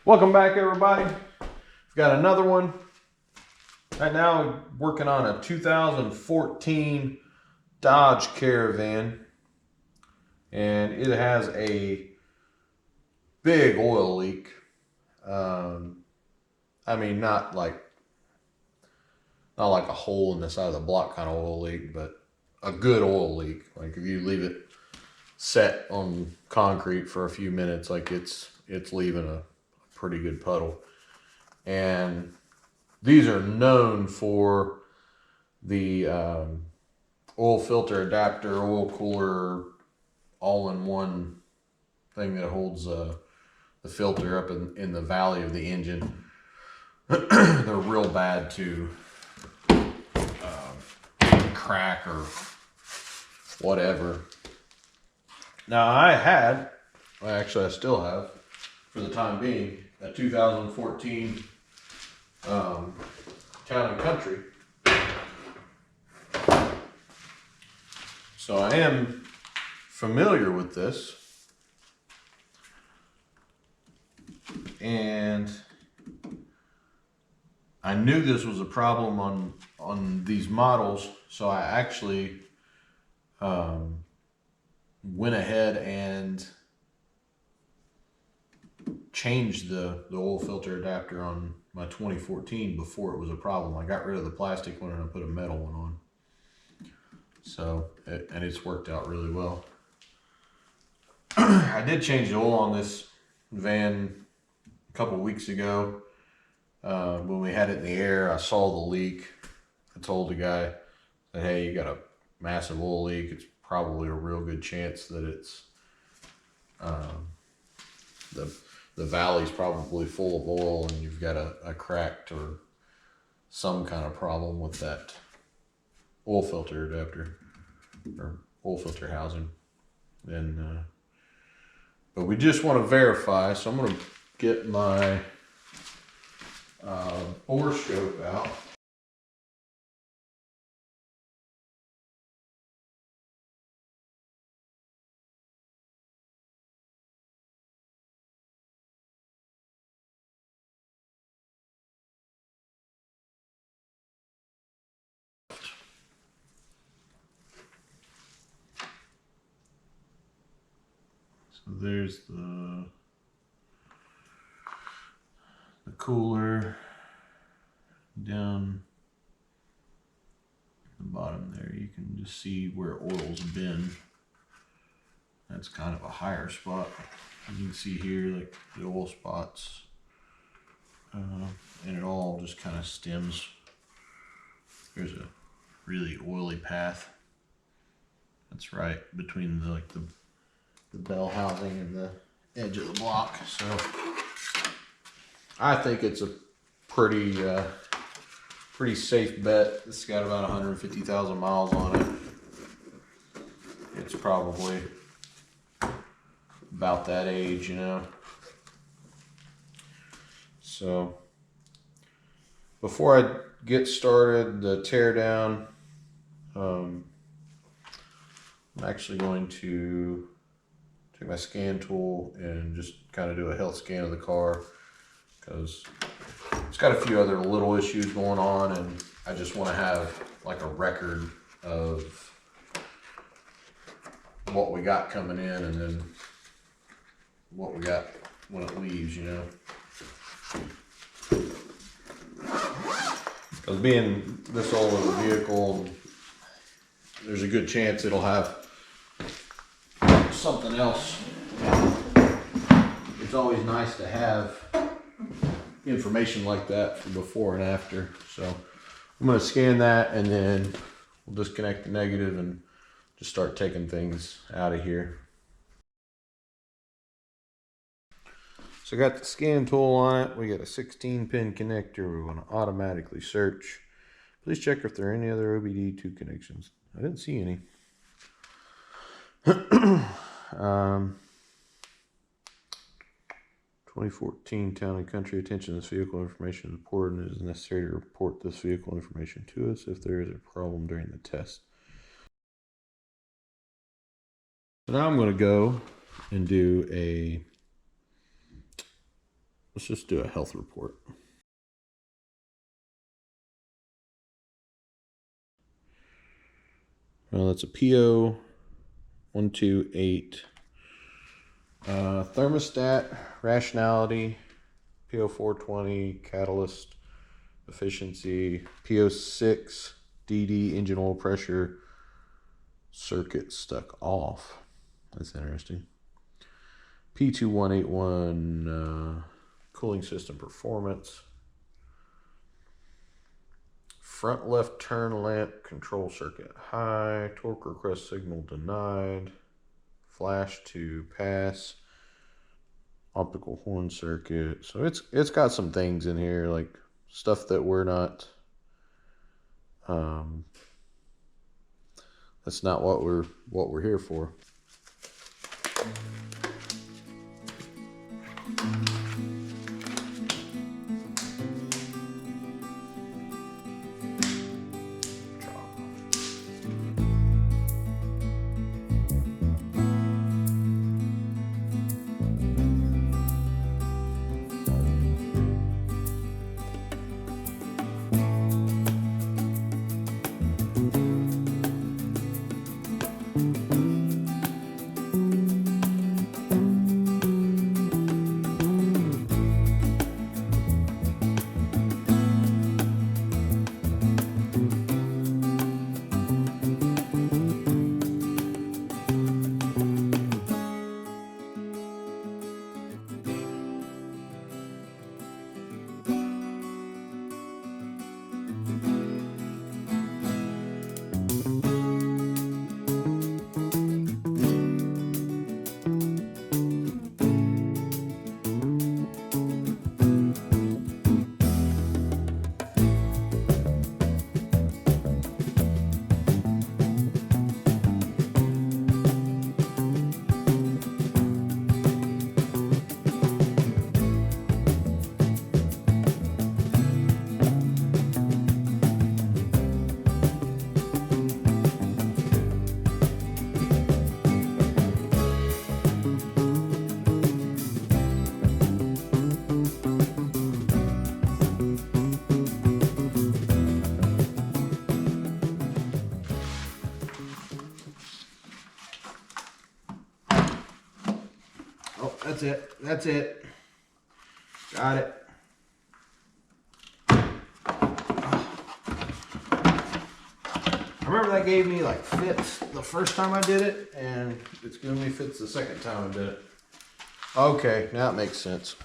Welcome back, everybody. We've got another one. Right now, we're working on a 2014 Dodge Caravan, and it has a big oil leak. I mean, not like a hole in the side of the block kind of oil leak, but a good oil leak. Like if you leave it set on concrete for a few minutes, like it's leaving a pretty good puddle. And these are known for the oil filter adapter, oil cooler, all-in-one thing that holds the filter up in the valley of the engine. They're real bad to crack or whatever. Now I still have, for the time being, a 2014 Town and Country. So I am familiar with this, and I knew this was a problem on these models, so I actually went ahead and changed the oil filter adapter on my 2014 before it was a problem. I got rid of the plastic one and I put a metal one on. So, and it's worked out really well. I did change the oil on this van a couple weeks ago. When we had it in the air, I saw the leak. I told the guy that, hey, you got a massive oil leak. It's probably a real good chance that it's the valley's probably full of oil and you've got a cracked or some kind of problem with that oil filter adapter or oil filter housing. And but we just want to verify, so I'm going to get my bore scope out. So there's the cooler down the bottom there. You can just see where oil's been. That's kind of a higher spot. You can see here, like the oil spots, and it all just kind of stems. There's a really oily path. That's right between the bell housing and the edge of the block. So I think it's a pretty safe bet. It's got about 150,000 miles on it. It's probably about that age, you know. So before I get started the teardown, I'm actually going to take my scan tool and just kind of do a health scan of the car, because it's got a few other little issues going on and I just want to have like a record of what we got coming in and then what we got when it leaves, you know. Because being this old of a vehicle, there's a good chance it'll have something else. It's always nice to have information like that for before and after. So I'm going to scan that and then we'll disconnect the negative and just start taking things out of here. So I got the scan tool on it. We got a 16-pin connector. We're going to automatically search. Please check if there are any other OBD2 connections. I didn't see any. 2014 Town and Country. Attention, this vehicle information is important. It is necessary to report this vehicle information to us if there is a problem during the test. So now I'm going to go and do a let's just do a health report. Well, that's a PO 128. Thermostat, rationality, PO 420, catalyst efficiency, PO 6, DD, engine oil pressure, circuit stuck off. That's interesting. P2181, cooling system performance. Front left turn lamp control circuit high, torque request signal denied, flash to pass, optical horn circuit. So it's got some things in here, like stuff that we're not, that's not what we're here for. That's it. That's it. Got it. I remember that gave me like fits the first time I did it, and it's giving me fits the second time I did it. Okay, now it makes sense.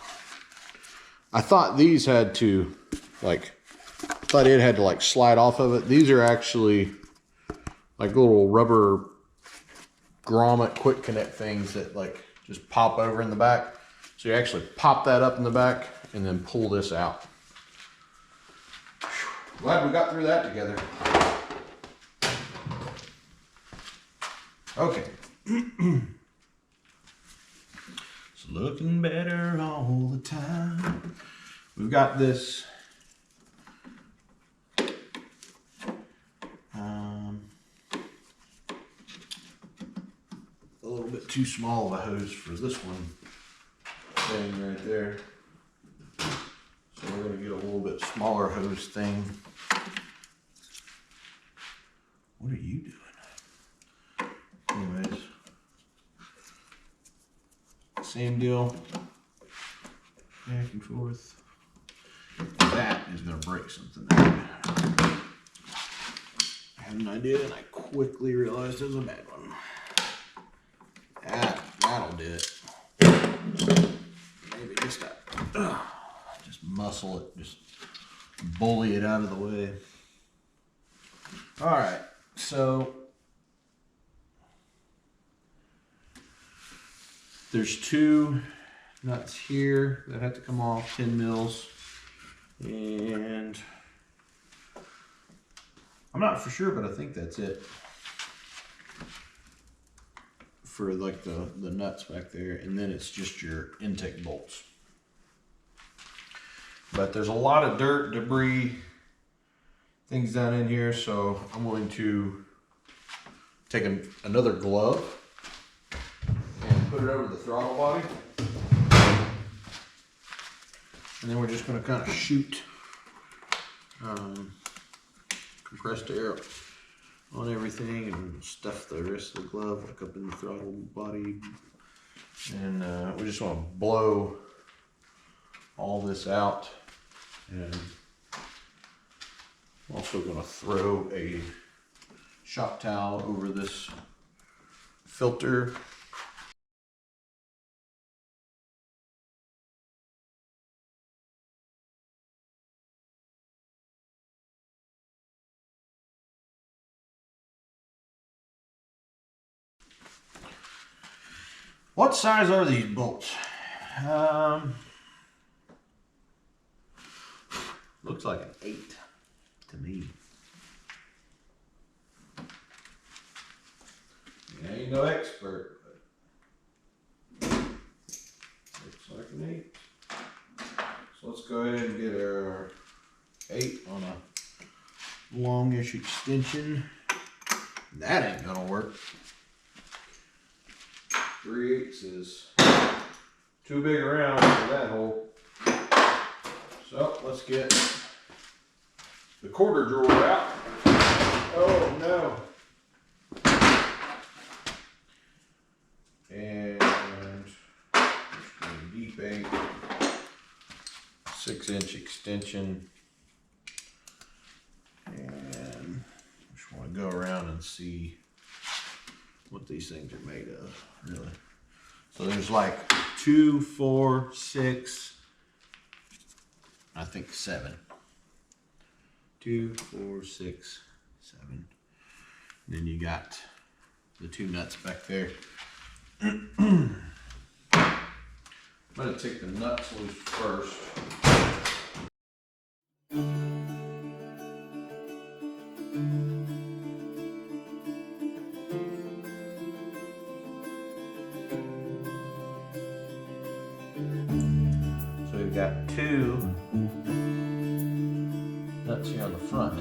I thought these had to slide off of it. These are actually like little rubber grommet quick connect things that like just pop over in the back. So you actually pop that up in the back and then pull this out. Glad we got through that together. Okay. It's looking better all the time. We've got this a little bit too small of a hose for this one thing right there. So we're going to get a little bit smaller hose thing. What are you doing? Anyways, same deal. Back and forth. That is going to break something out. I had an idea and I quickly realized it was a bad one. That'll do it. Maybe just muscle it, just bully it out of the way. All right, so there's two nuts here that have to come off, 10 mils, and I'm not for sure, but I think that's it for like the nuts back there, and then it's just your intake bolts. But there's a lot of dirt, debris, things down in here, so I'm going to take another glove and put it over the throttle body. And then we're just going to kind of shoot compressed air on everything and stuff the rest of the glove like up in the throttle body. And we just want to blow all this out. And I'm also going to throw a shop towel over this filter. What size are these bolts? Looks like an 8 to me. I ain't no expert, but looks like an 8. So let's go ahead and get our 8 on a longish extension. That ain't gonna work. 3/8 is too big around for that hole. So let's get the quarter drawer out. Oh no. And just going to deep 8, 6-inch extension. And just want to go around and see what these things are made of, really. So there's like 2, 4, 6, I think 7. 2, 4, 6, 7. Then you got the 2 nuts back there. I'm going to take the nuts loose first. So we've got 2 nuts here on the front.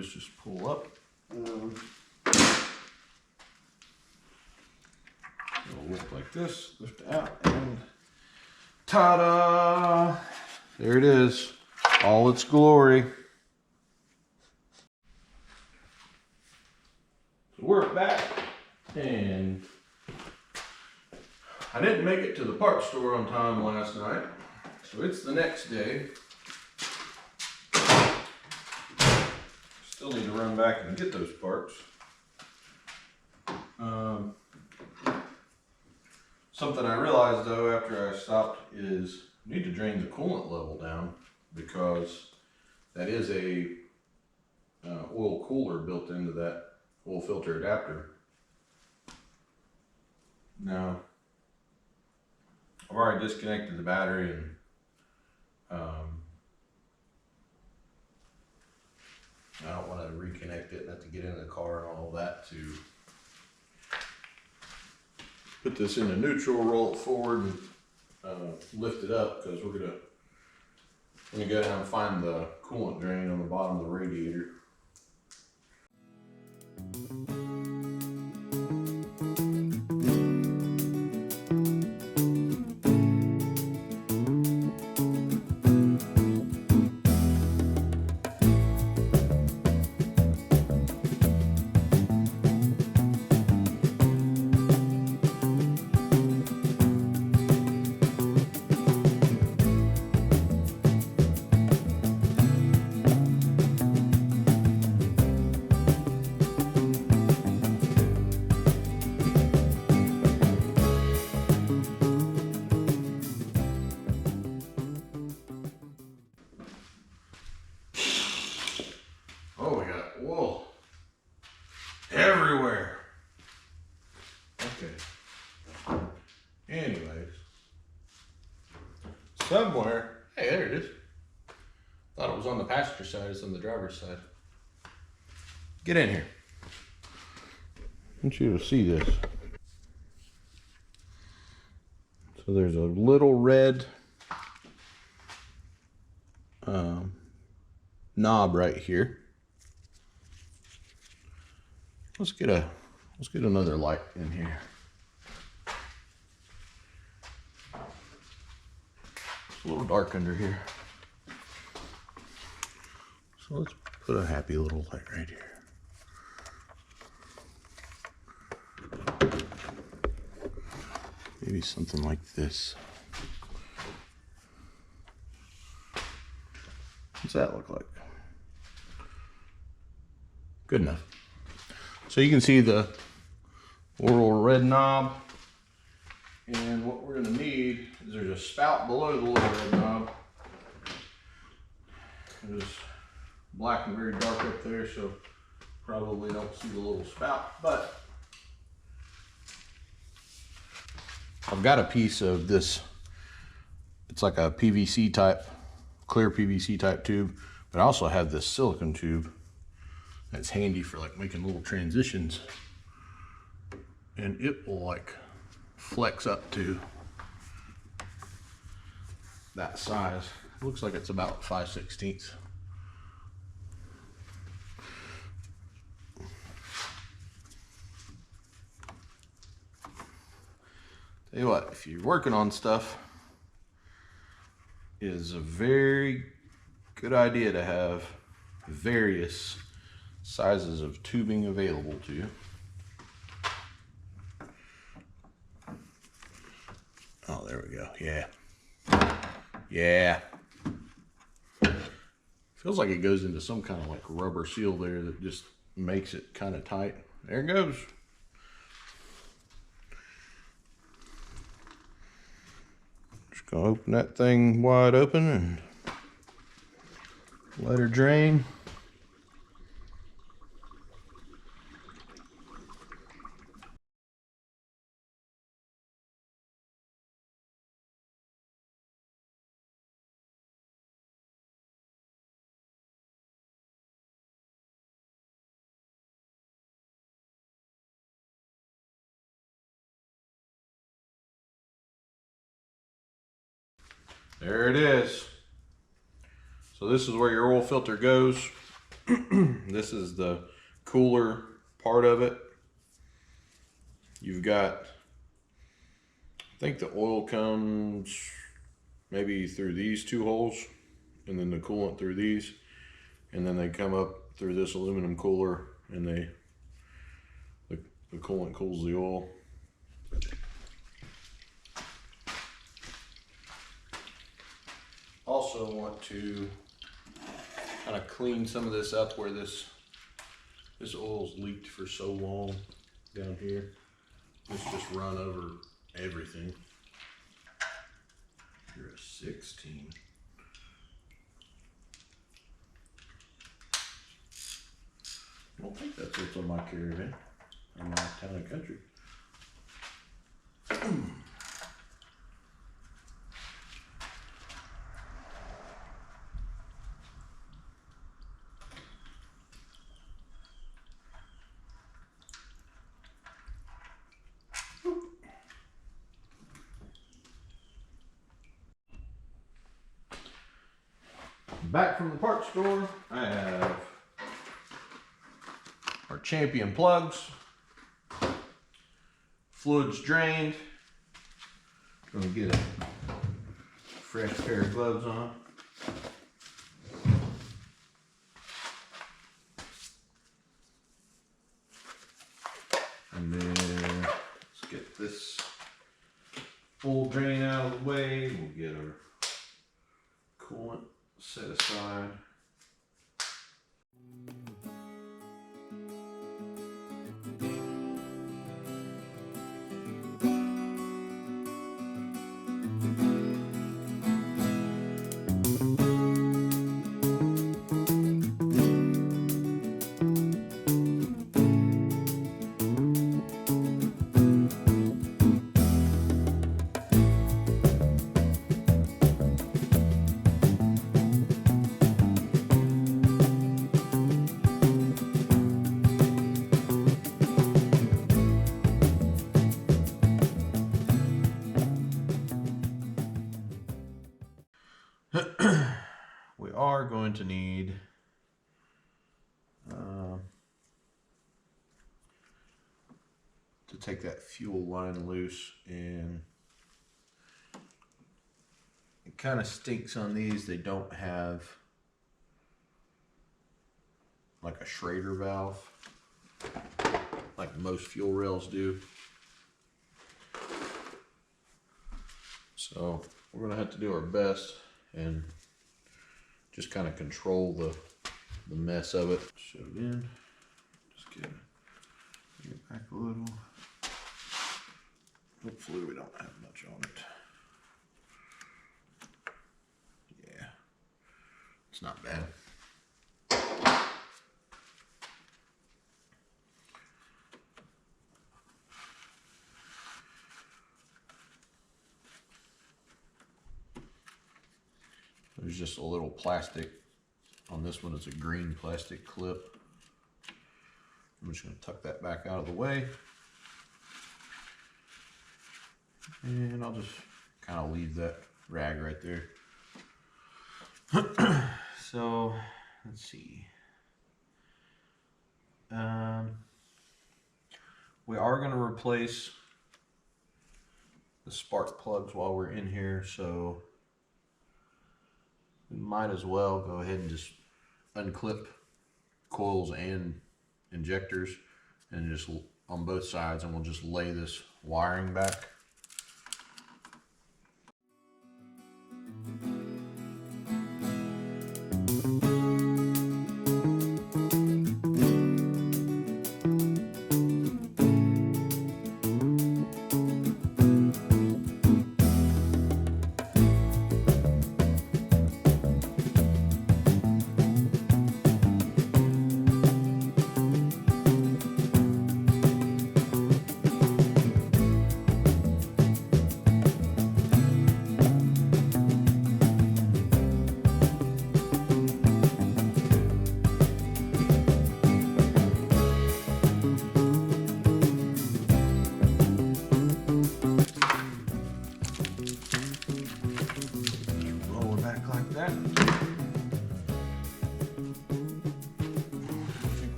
Just pull up. It'll look like this. Lift it out and ta-da! There it is, all its glory. So we're back, and I didn't make it to the parts store on time last night, so it's the next day. Still need to run back and get those parts. Something I realized though after I stopped is I need to drain the coolant level down, because that is a oil cooler built into that oil filter adapter. Now, I've already disconnected the battery, and I don't want to reconnect it and have to get in the car and all that to put this into neutral, roll it forward, and lift it up, because we're gonna go down and find the coolant drain on the bottom of the radiator. Oh, we got wool everywhere. Okay. Anyways, somewhere, hey, there it is. Thought it was on the passenger side, it's on the driver's side. Get in here. I want you to see this. So there's a little red knob right here. Let's get another light in here. It's a little dark under here. So let's put a happy little light right here. Maybe something like this. What's that look like? Good enough. So you can see the little red knob, and what we're gonna need is there's a spout below the little red knob. It is black and very dark up there, so probably don't see the little spout, but I've got a piece of this. It's like a PVC type, clear PVC type tube, but I also have this silicone tube that's handy for like making little transitions, and it will like flex up to that size. It looks like it's about 5/16. Tell you what, if you're working on stuff, it is a very good idea to have various sizes of tubing available to you. Oh, there we go. Yeah. Yeah. Feels like it goes into some kind of like rubber seal there that just makes it kind of tight. There it goes. Just gonna open that thing wide open and let her drain. There it is. So this is where your oil filter goes. This is the cooler part of it. You've got, I think the oil comes maybe through these two holes, and then the coolant through these, and then they come up through this aluminum cooler, and the coolant cools the oil. Also want to kind of clean some of this up where this oil's leaked for so long down here. It's just run over everything. You're a 16. I don't think that's what's on my Caravan, on my Town and Country. Back from the parts store, I have our Champion plugs, fluids drained. Gonna get a fresh pair of gloves on. And then let's get this full drain out of the way. We'll get our coolant set aside. We are going to need to take that fuel line loose, and it kind of stinks on these. They don't have like a Schrader valve like most fuel rails do. So we're gonna have to do our best and just kind of control the mess of it. Shut it in. Just get it back a little. Hopefully we don't have much on it. Yeah, it's not bad. There's just a little plastic on this one. It's a green plastic clip. I'm just going to tuck that back out of the way. And I'll just kind of leave that rag right there. So, let's see. We are going to replace the spark plugs while we're in here, so we might as well go ahead and just unclip coils and injectors and just on both sides, and we'll just lay this wiring back.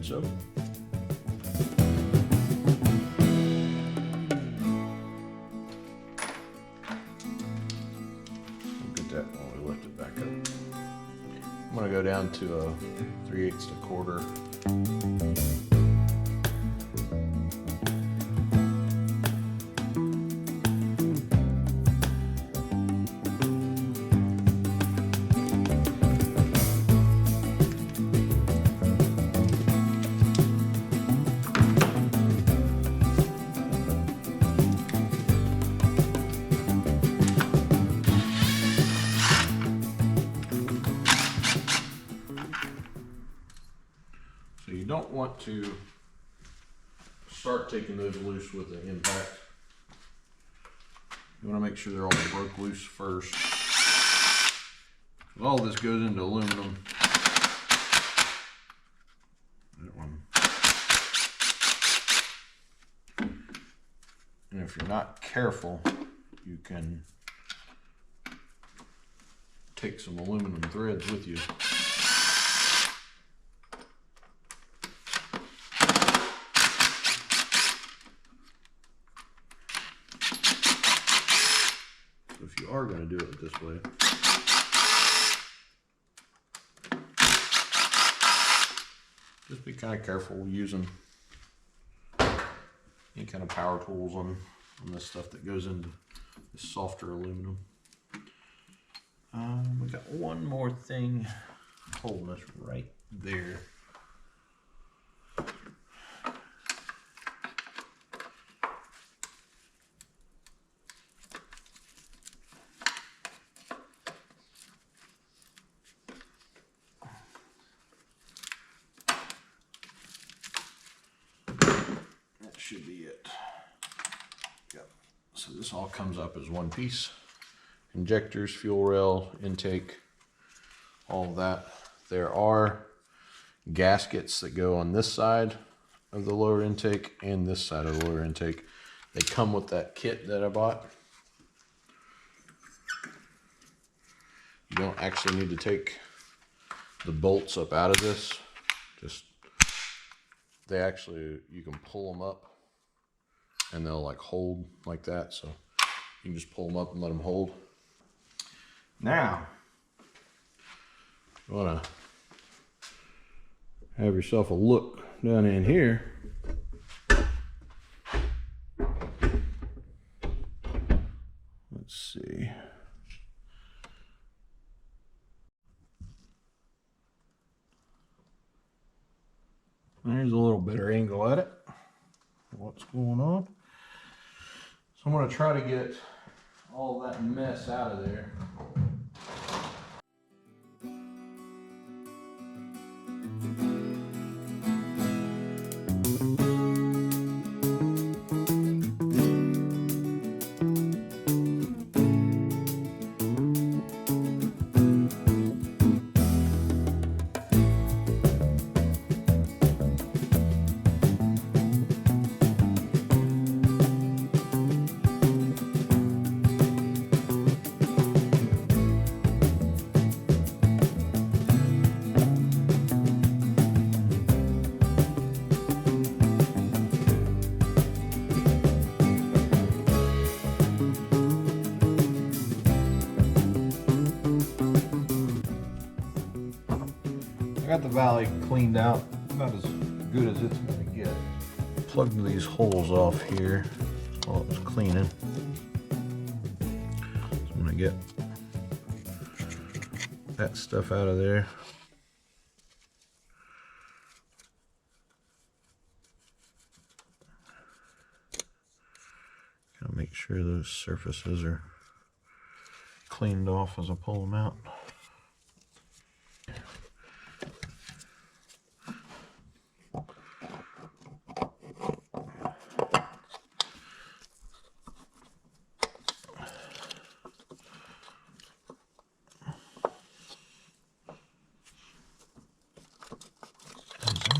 So we'll get that when we lift it back up. I'm going to go down to a 3/8 to quarter. You don't want to start taking those loose with the impact. You want to make sure they're all broke loose first. All this goes into aluminum. And if you're not careful, you can take some aluminum threads with you. So if you are going to do it this way, just be kind of careful using any kind of power tools on this stuff that goes into this softer aluminum. We got one more thing holding us right there. That should be it. Yep. So this all comes up as one piece. Injectors, fuel rail, intake, all of that. There are gaskets that go on this side of the lower intake and this side of the lower intake. They come with that kit that I bought. You don't actually need to take the bolts up out of this. Just, you can pull them up and they'll like hold like that. So you can just pull them up and let them hold. Now, you want to have yourself a look down in here. Let's see. There's a little better angle at it. What's going on? So I'm going to try to get all that mess out of there. I got the valley cleaned out, about as good as it's going to get. Plugged these holes off here while it was cleaning. So I'm going to get that stuff out of there. Kind of make sure those surfaces are cleaned off as I pull them out.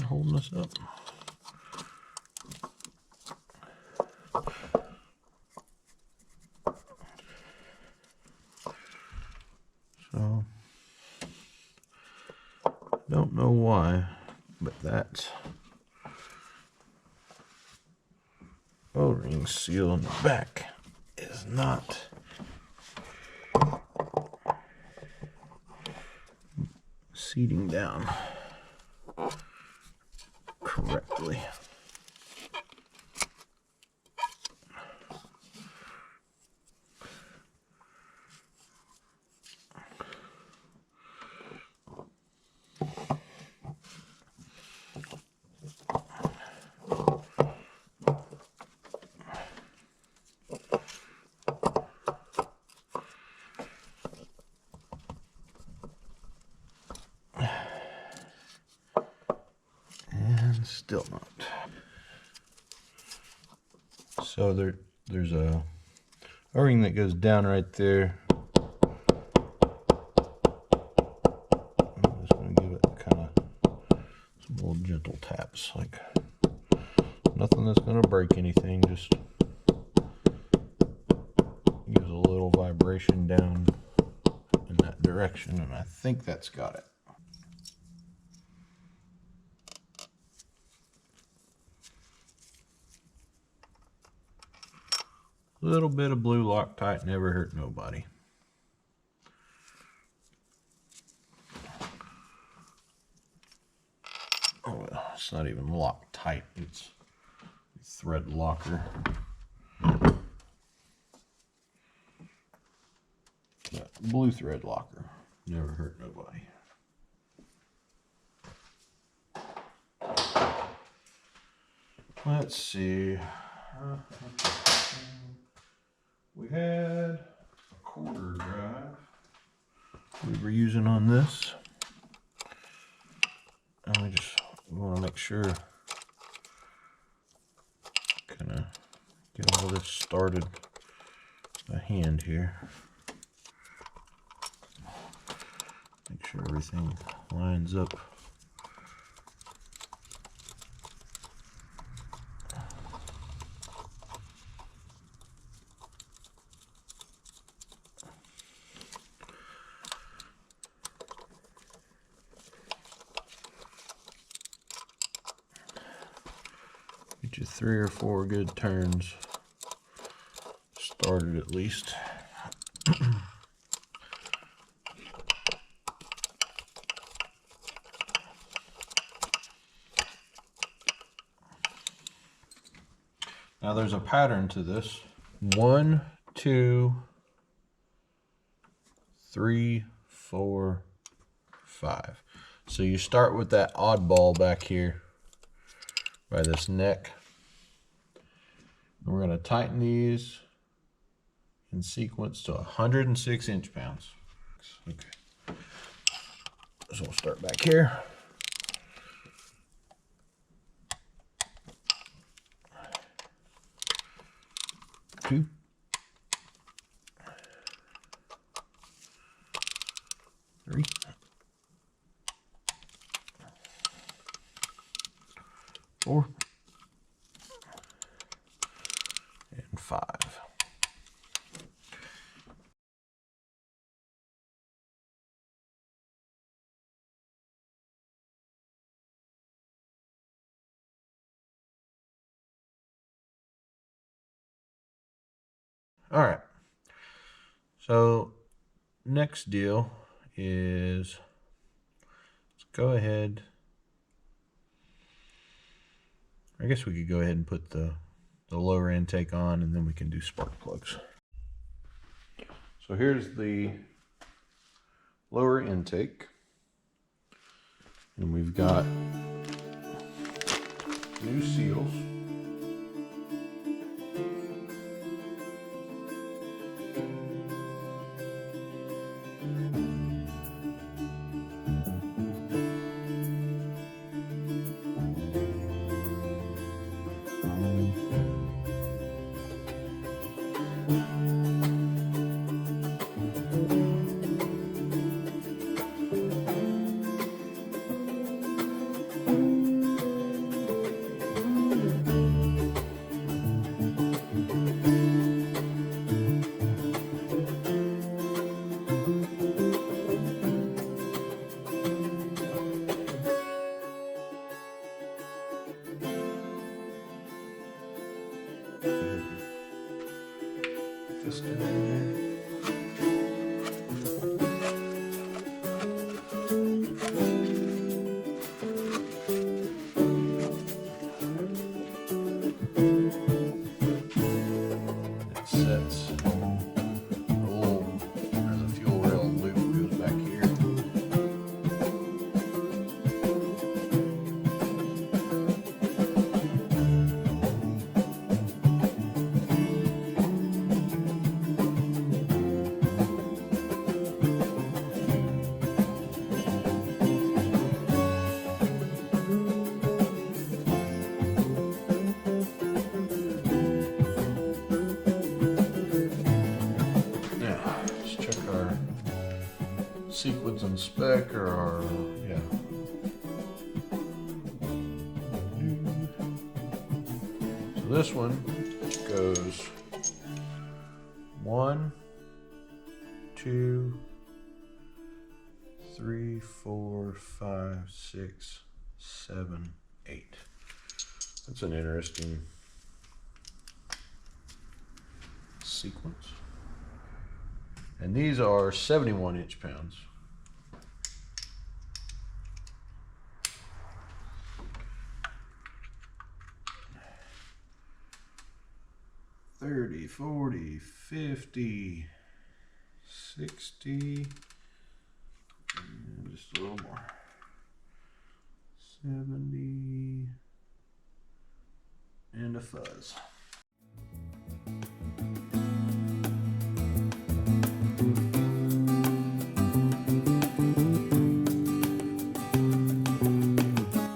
Holding this up. So, don't know why, but that O-ring seal in the back is not seating down correctly. Still not. So there's a O-ring that goes down right there. I'm just going to give it kind of some little gentle taps, like nothing that's going to break anything, just gives a little vibration down in that direction. direction, and I think that's got it. A little bit of blue Loctite never hurt nobody. Oh, well, it's not even Loctite, it's thread locker. But blue thread locker never hurt nobody. Let's see. We had a quarter drive we were using on this, and we just want to make sure, kind of get all this started by hand here. Make sure everything lines up. Get you 3 or 4 good turns started at least. Now there's a pattern to this. 1, 2, 3, 4, 5. So you start with that oddball back here by this neck. And we're going to tighten these in sequence to 106 inch-pounds. Okay. So we'll start back here. Two. 3. 4. And 5. All right. So next deal is, let's go ahead. I guess we could go ahead and put the lower intake on, and then we can do spark plugs. So here's the lower intake, and we've got new seals. This guy in there. It sets a little, there's a fuel rail loop goes back here. Sequence and spec, or our, yeah. So this one goes 1, 2, 3, 4, 5, 6, 7, 8. That's an interesting sequence. And these are 71 inch-pounds. $30, $40, $50, $60, and just a little more. $70, and a fuzz.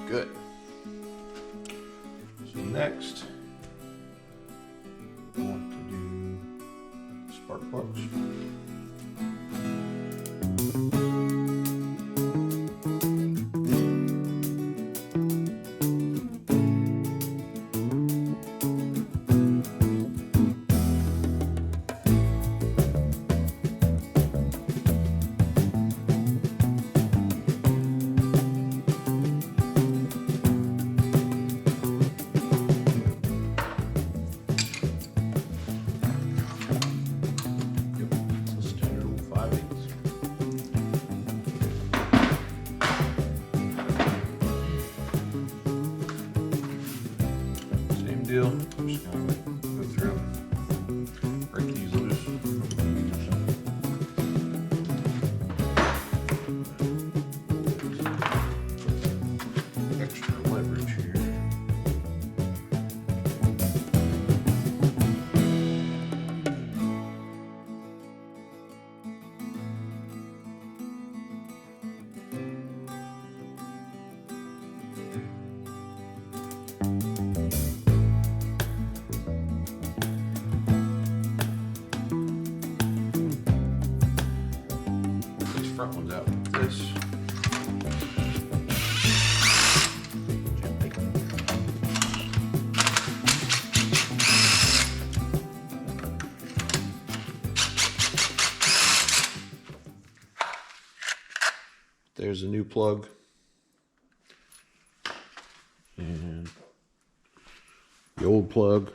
Good. So next, I want to do spark plugs. Deal. I'm just gonna go through and break these loose. Extra leverage here. Front one's out like this. There's a new plug. And the old plug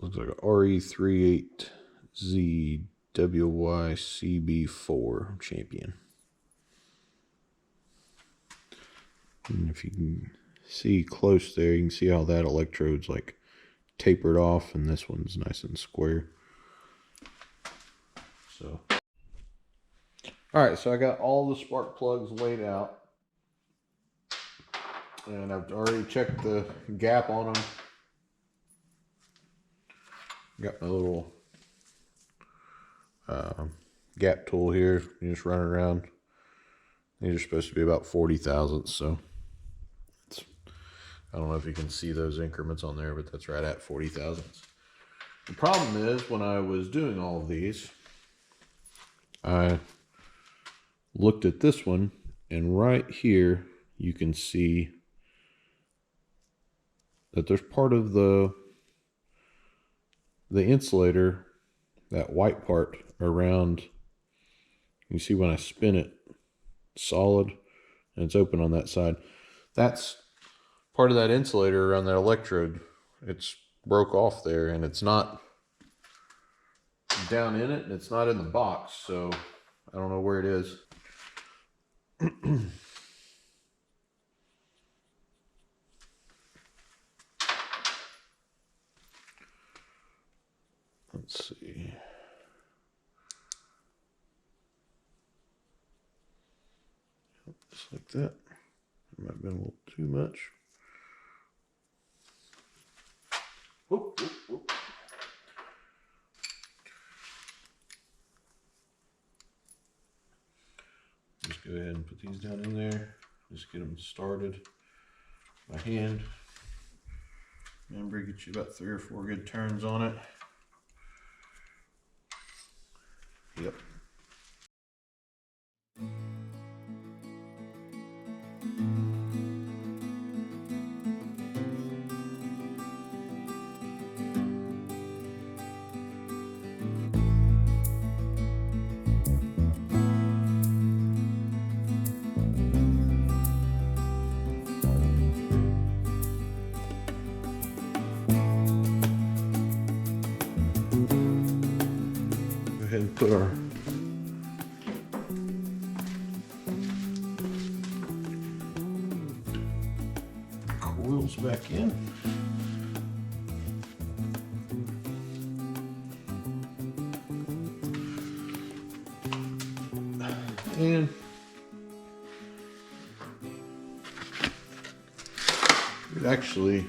looks like a RE38Z WYCB4 champion. And if you can see close there, you can see how that electrode's like tapered off, and this one's nice and square. So, all right, so I got all the spark plugs laid out, and I've already checked the gap on them. Got my little gap tool here. You just run it around. These are supposed to be about 40 thousandths, so I don't know if you can see those increments on there, but that's right at 40 thousandths. The problem is, when I was doing all of these, I looked at this one, and right here you can see that there's part of the insulator, that white part around. You see when I spin it, solid, and it's open on that side. That's part of that insulator around that electrode. It's broke off there, and it's not down in it, and it's not in the box, so I don't know where it is. Let's see. Just like that. Might have been a little too much. Whoop, whoop, whoop. Just go ahead and put these down in there. Just get them started by hand. Remember, get you about 3 or 4 good turns on it. Yep. ahead and put our coils back in. And it actually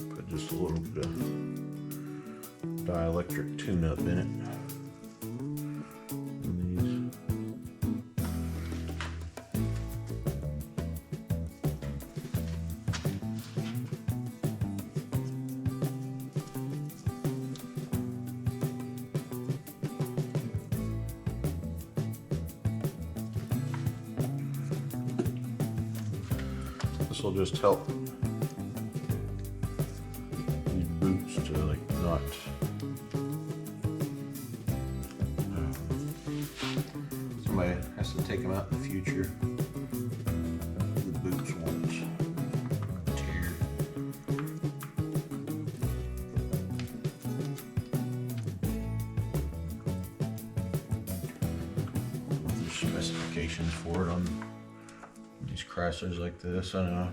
put just a little bit of dielectric tune-up in it. This will just help these boots to like not somebody has to take them out in the future. The boots won't tear. There's specifications for it on these Chryslers like this. I know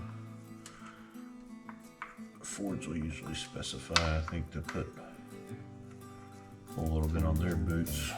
Fords will usually specify, I think, to put a little bit on their boots.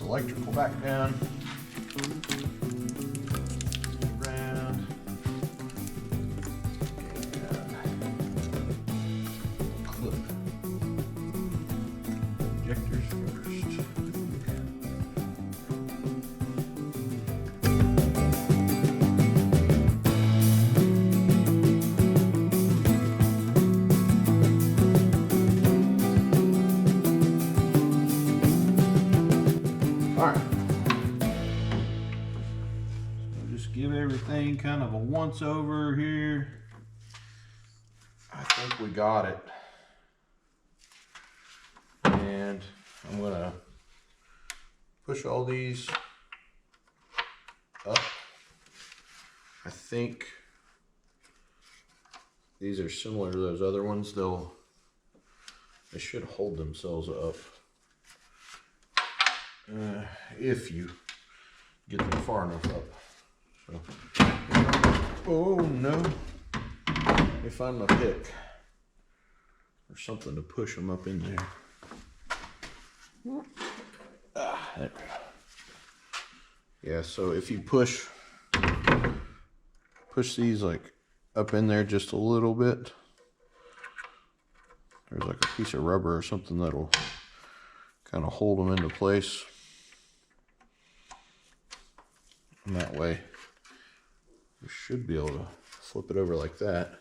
Electrical back down, around, and clip injectors first. Give everything kind of a once over here. I think we got it. And I'm gonna push all these up. I think these are similar to those other ones. They should hold themselves up if you get them far enough up. Oh no, let me find my pick or something to push them up in there. There we go. Yeah, so if you push these like up in there just a little bit, there's like a piece of rubber or something that'll kind of hold them into place. And that way we should be able to flip it over like that,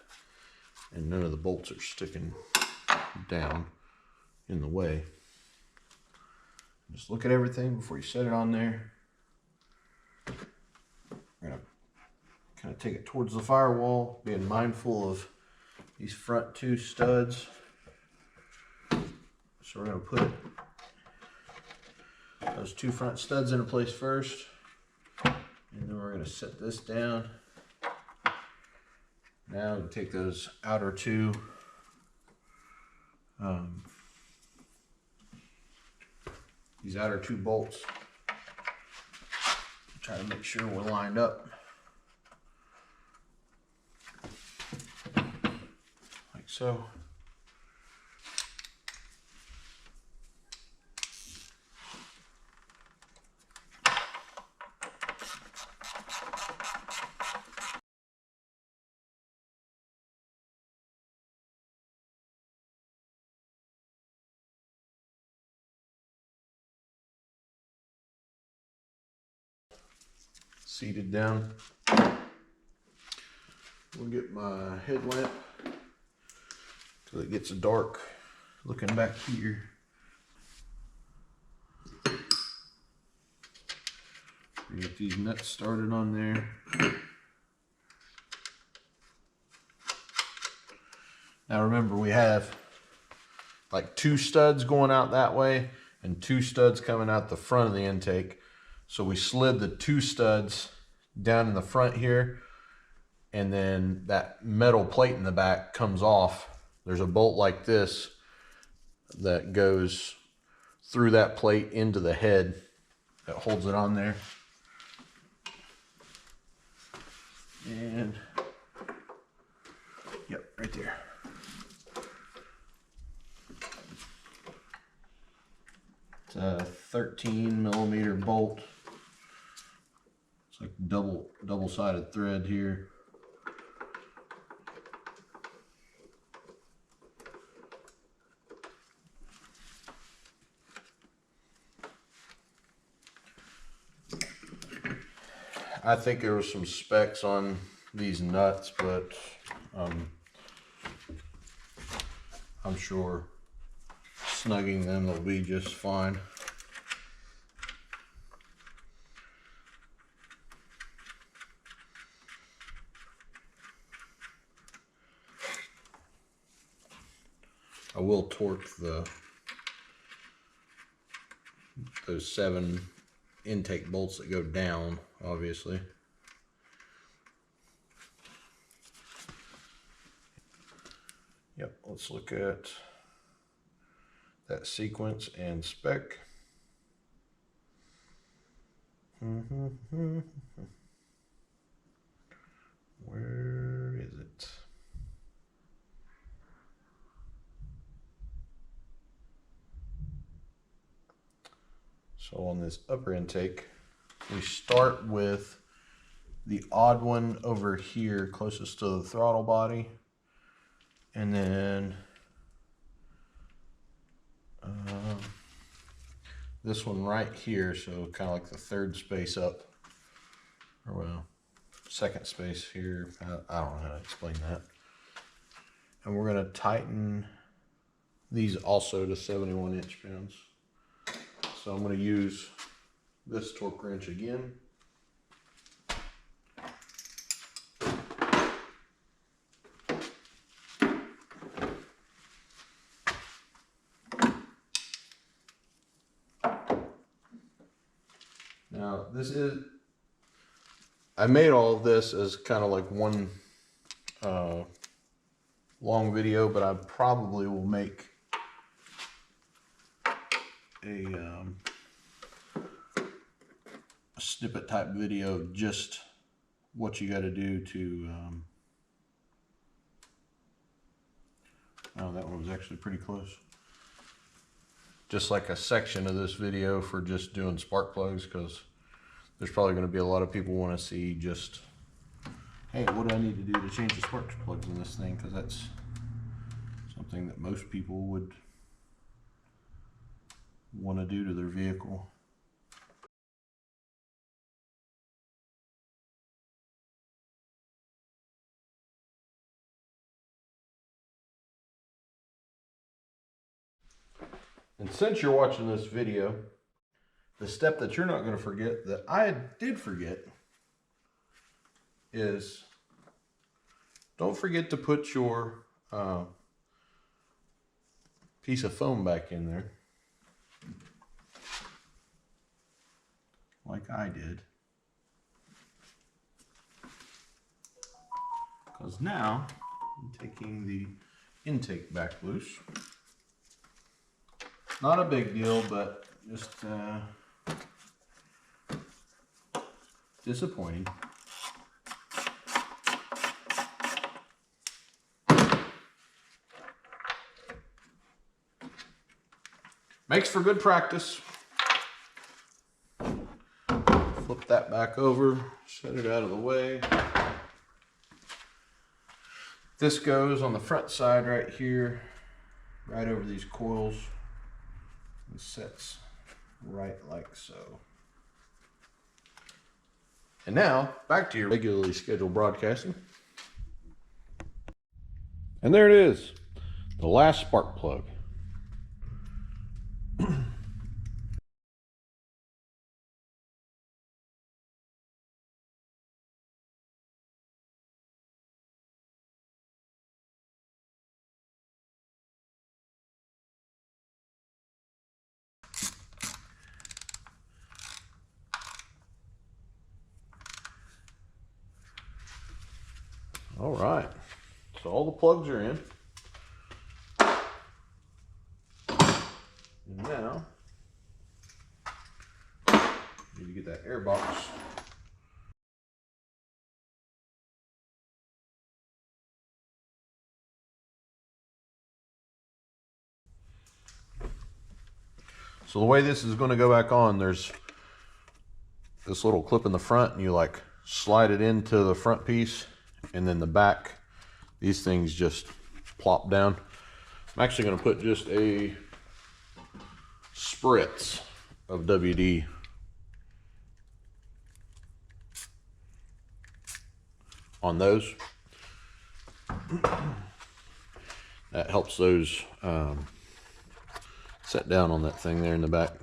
and none of the bolts are sticking down in the way. Just look at everything before you set it on there. We're gonna kind of take it towards the firewall, being mindful of these front two studs. So we're gonna put those two front studs into place first, and then we're gonna set this down. Now we take those outer two these outer two bolts. Try to make sure we're lined up like so. Seated down. We'll get my headlamp till it gets dark looking back here. Get these nuts started on there. Now remember, we have like 2 studs going out that way and 2 studs coming out the front of the intake. So we slid the 2 studs down in the front here, and then that metal plate in the back comes off. There's a bolt like this that goes through that plate into the head that holds it on there. And yep, right there. It's a 13mm bolt. It's like double-sided thread here. I think there was some specs on these nuts, but I'm sure snugging them will be just fine. I will torque those 7 intake bolts that go down, obviously. Yep, let's look at that sequence and spec. Where is it? So on this upper intake, we start with the odd one over here closest to the throttle body, and then this one right here, so kind of like the 3rd space up, or well, 2nd space here. I don't know how to explain that. And we're going to tighten these also to 71 inch-pounds. So I'm going to use this torque wrench again. Now I made all of this as kind of like one long video, but I probably will make a snippet type video of just what you got to do to oh, that one was actually pretty close. Just like a section of this video for just doing spark plugs, because there's probably going to be a lot of people want to see just, hey, what do I need to do to change the spark plugs in this thing, because that's something that most people would want to do to their vehicle. And since you're watching this video, the step that you're not going to forget that I did forget is don't forget to put your piece of foam back in there, like I did. Because now I'm taking the intake back loose. Not a big deal, but just disappointing. Makes for good practice. Flip that back over, set it out of the way. This goes on the front side right here, right over these coils. It sets right like so. And now, back to your regularly scheduled broadcasting. And there it is, the last spark plug. All right, so all the plugs are in. And now, need to get that air box. So the way this is going to go back on, there's this little clip in the front, and you like slide it into the front piece, and then the back, these things just plop down. I'm actually going to put just a spritz of WD on those. That helps those set down on that thing there in the back.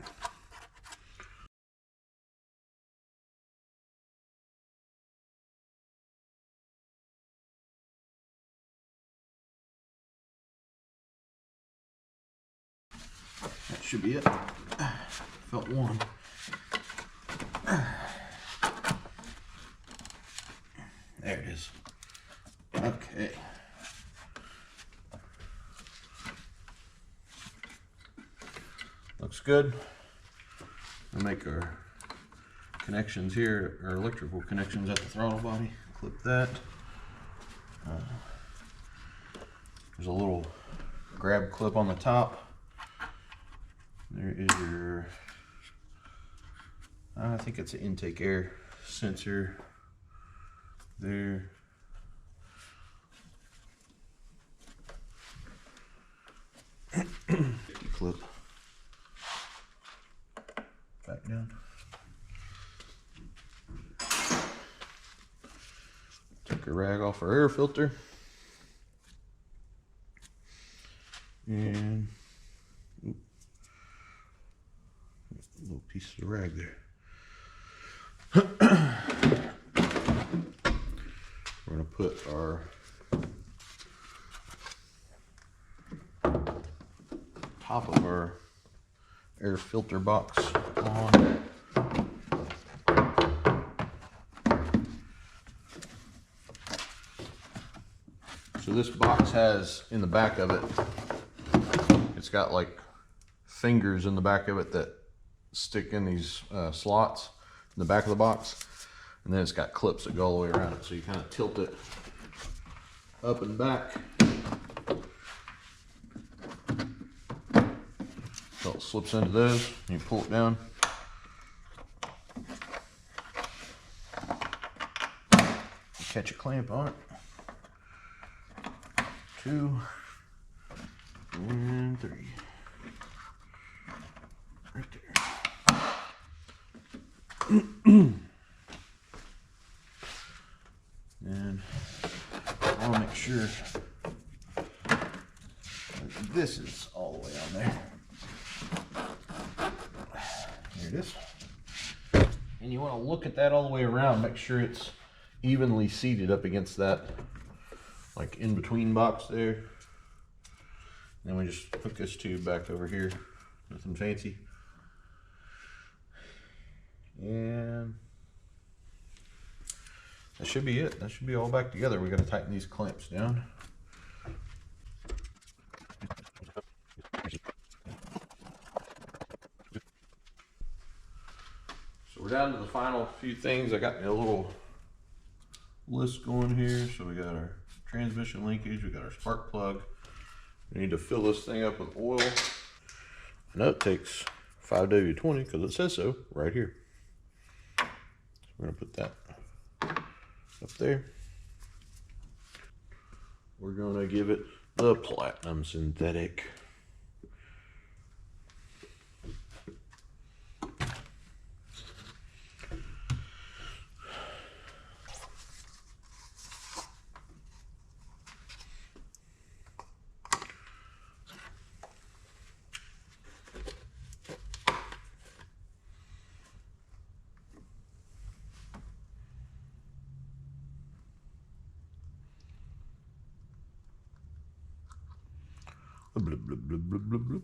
That should be it. Felt one. There it is. Okay. Looks good. We'll make our connections here, our electrical connections at the throttle body. Clip that. There's a little grab clip on the top. There is your, I think it's an intake air sensor there. Clip back down. Take a rag off our air filter. And little piece of rag there. We're going to put our top of our air filter box on. So this box has in the back of it, it's got like fingers in the back of it that stick in these slots in the back of the box, and then it's got clips that go all the way around it, so you kind of tilt it up and back so it slips into those, and you pull it down. Catch a clamp on it. 2 and 3 right there. And I want to make sure that this is all the way on there. There it is. And you want to look at that all the way around, make sure it's evenly seated up against that like in between box there. Then we just hook this tube back over here, nothing fancy. And that should be it. That should be all back together. We got to tighten these clamps down. So we're down to the final few things. I got me a little list going here. So we got our transmission linkage, we got our spark plug. We need to fill this thing up with oil. I know it takes 5W20 because it says so right here. So we're gonna put that up there. We're gonna give it the platinum synthetic. Blub, blub, blub, blub, blub, blub.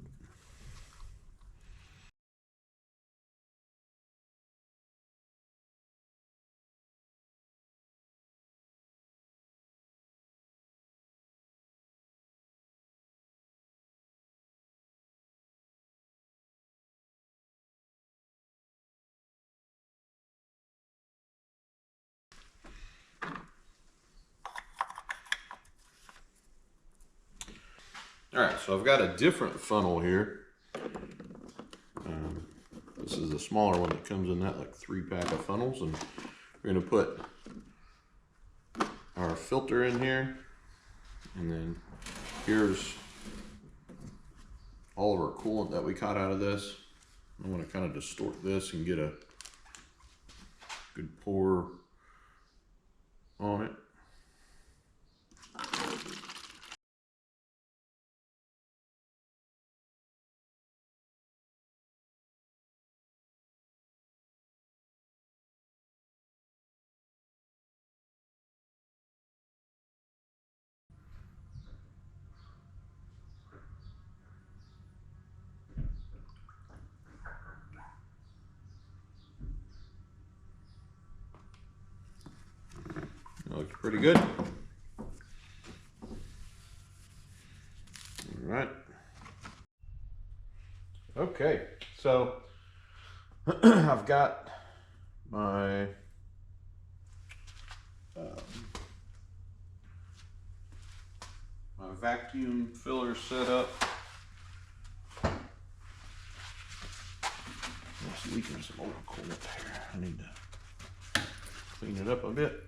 All right, so I've got a different funnel here. This is the smaller one that comes in that like 3-pack of funnels, and we're gonna put our filter in here, and then here's all of our coolant that we caught out of this. I want to kind of distort this and get a good pour on it. That looks pretty good. All right. Okay, so I've got my my vacuum filler set up. It's leaking some oil coolant here. I need to clean it up a bit.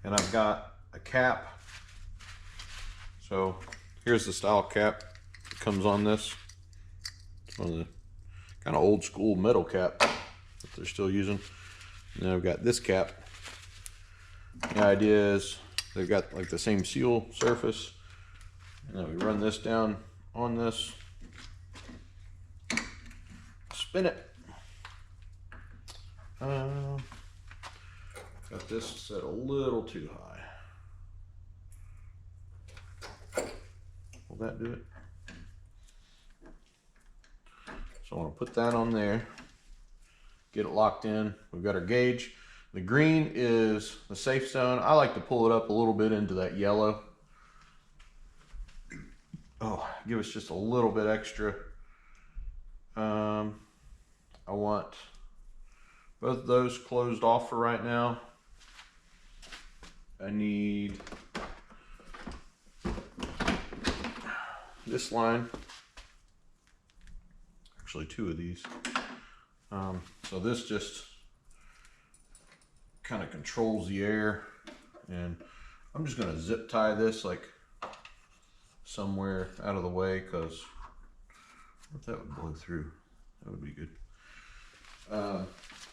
And I've got a cap. So here's the style cap that comes on this. It's one of the kind of old school metal cap that they're still using. And then I've got this cap. The idea is they've got like the same seal surface. And then we run this down on this. Spin it. Got this set a little too high. Will that do it? So I want to put that on there. Get it locked in. We've got our gauge. The green is the safe zone. I like to pull it up a little bit into that yellow. Oh, give us just a little bit extra. I want both of those closed off for right now. I need this line, actually 2 of these. So this just kind of controls the air, and I'm just going to zip tie this like somewhere out of the way, because if that would blow through, that would be good.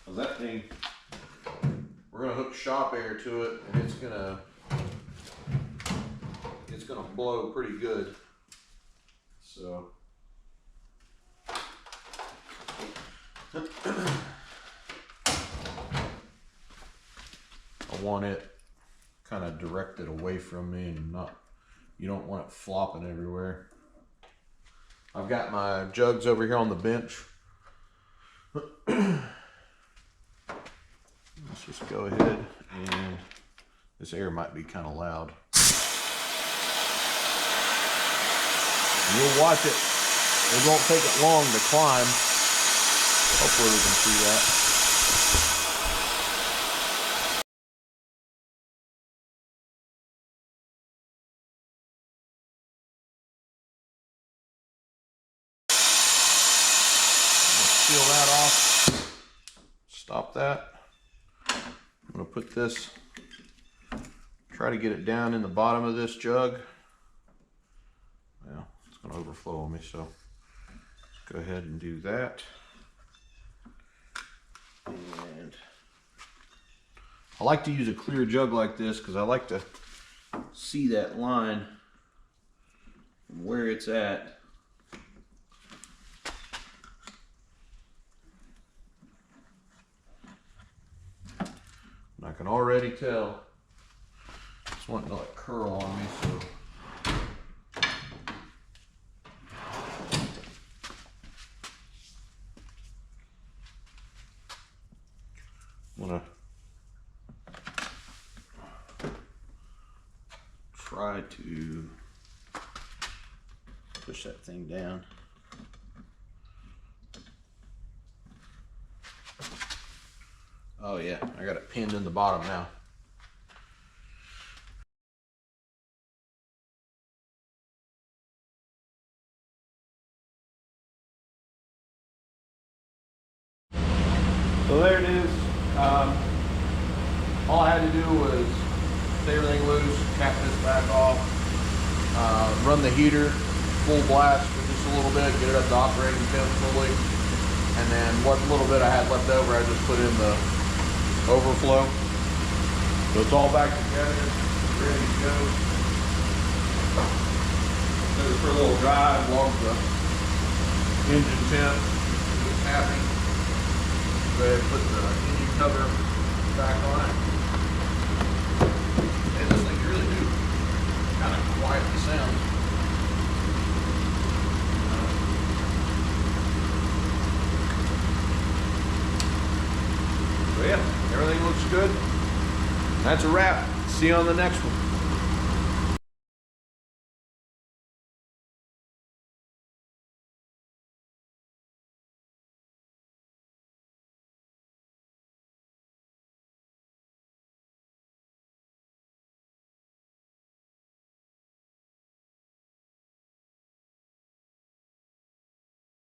That thing, we're gonna hook shop air to it, and it's gonna blow pretty good. So I want it kind of directed away from me, and not, you don't want it flopping everywhere. I've got my jugs over here on the bench. Let's just go ahead, and this air might be kind of loud. And you'll watch it. It won't take it long to climb. Hopefully we can see that. Seal that off. Stop that. I'm going to put this, try to get it down in the bottom of this jug. Well, it's going to overflow on me, so let's go ahead and do that. And I like to use a clear jug like this because I like to see that line from where it's at. I can already tell it's wanting to like curl on me, so I'm gonna try to push that thing down. Oh yeah, I got it pinned in the bottom now. So there it is. All I had to do was take everything loose, cap this back off, run the heater full blast for just a little bit, get it up to operating temp fully, and then what little bit I had left over, I just put in the overflow. So it's all back together, ready to go. Goes for a little drive, log the engine temp, it's happy. Go ahead and put the engine cover back on it. And this thing really do kind of quiet the sound. So yeah, everything looks good. That's a wrap. See you on the next one.